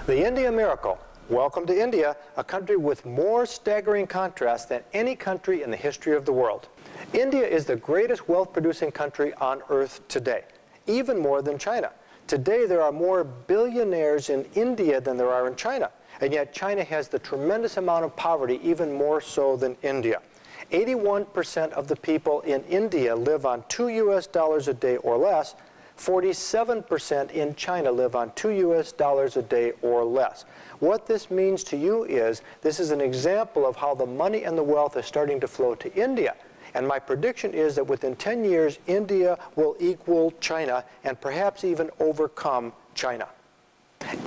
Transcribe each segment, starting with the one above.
The India miracle. Welcome to India, a country with more staggering contrasts than any country in the history of the world. India is the greatest wealth-producing country on earth today, even more than China. Today, there are more billionaires in India than there are in China, and yet China has the tremendous amount of poverty, even more so than India. 81% of the people in India live on $2 a day or less. 47% in China live on $2 a day or less. What this means to you is, this is an example of how the money and the wealth is starting to flow to India. And my prediction is that within 10 years, India will equal China and perhaps even overcome China.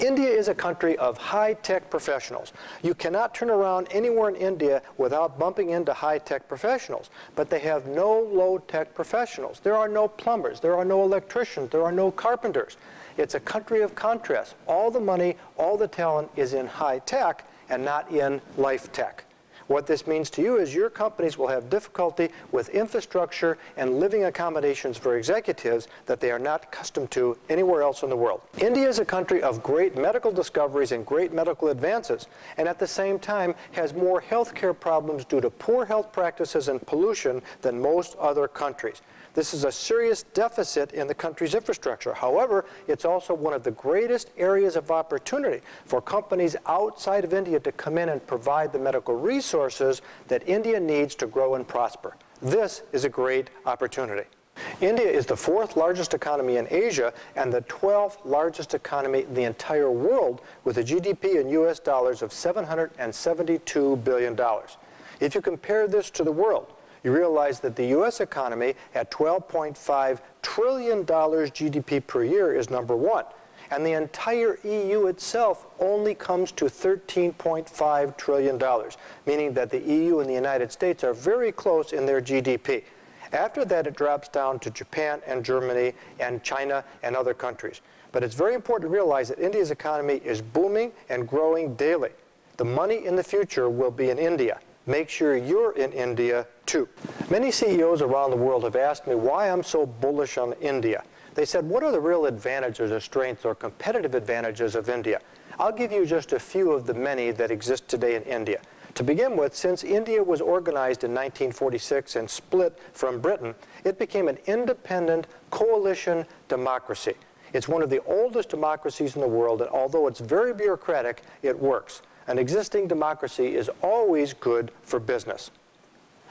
India is a country of high-tech professionals. You cannot turn around anywhere in India without bumping into high-tech professionals, but they have no low-tech professionals. There are no plumbers, there are no electricians, there are no carpenters. It's a country of contrast. All the money, all the talent is in high-tech and not in life-tech. What this means to you is your companies will have difficulty with infrastructure and living accommodations for executives that they are not accustomed to anywhere else in the world. India is a country of great medical discoveries and great medical advances, and at the same time has more healthcare problems due to poor health practices and pollution than most other countries. This is a serious deficit in the country's infrastructure. However, it's also one of the greatest areas of opportunity for companies outside of India to come in and provide the medical resources that India needs to grow and prosper. This is a great opportunity. India is the 4th largest economy in Asia and the 12th largest economy in the entire world, with a GDP in US dollars of $772 billion. If you compare this to the world, you realize that the U.S. economy at $12.5 trillion GDP per year is number 1. And the entire EU itself only comes to $13.5 trillion, meaning that the EU and the United States are very close in their GDP. After that, it drops down to Japan and Germany and China and other countries. But it's very important to realize that India's economy is booming and growing daily. The money in the future will be in India. Make sure you're in India, too. Many CEOs around the world have asked me why I'm so bullish on India. They said, what are the real advantages or strengths or competitive advantages of India? I'll give you just a few of the many that exist today in India. To begin with, since India was organized in 1946 and split from Britain, it became an independent coalition democracy. It's one of the oldest democracies in the world, and although it's very bureaucratic, it works. An existing democracy is always good for business.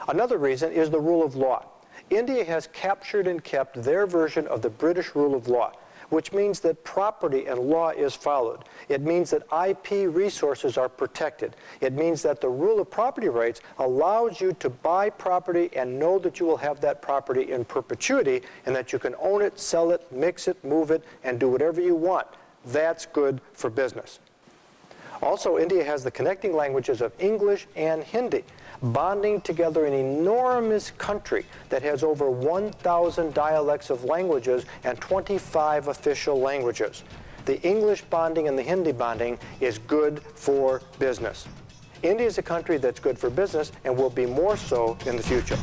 Another reason is the rule of law. India has captured and kept their version of the British rule of law, which means that property and law is followed. It means that IP resources are protected. It means that the rule of property rights allows you to buy property and know that you will have that property in perpetuity and that you can own it, sell it, mix it, move it, and do whatever you want. That's good for business. Also, India has the connecting languages of English and Hindi, bonding together an enormous country that has over 1,000 dialects of languages and 25 official languages. The English bonding and the Hindi bonding is good for business. India is a country that's good for business and will be more so in the future.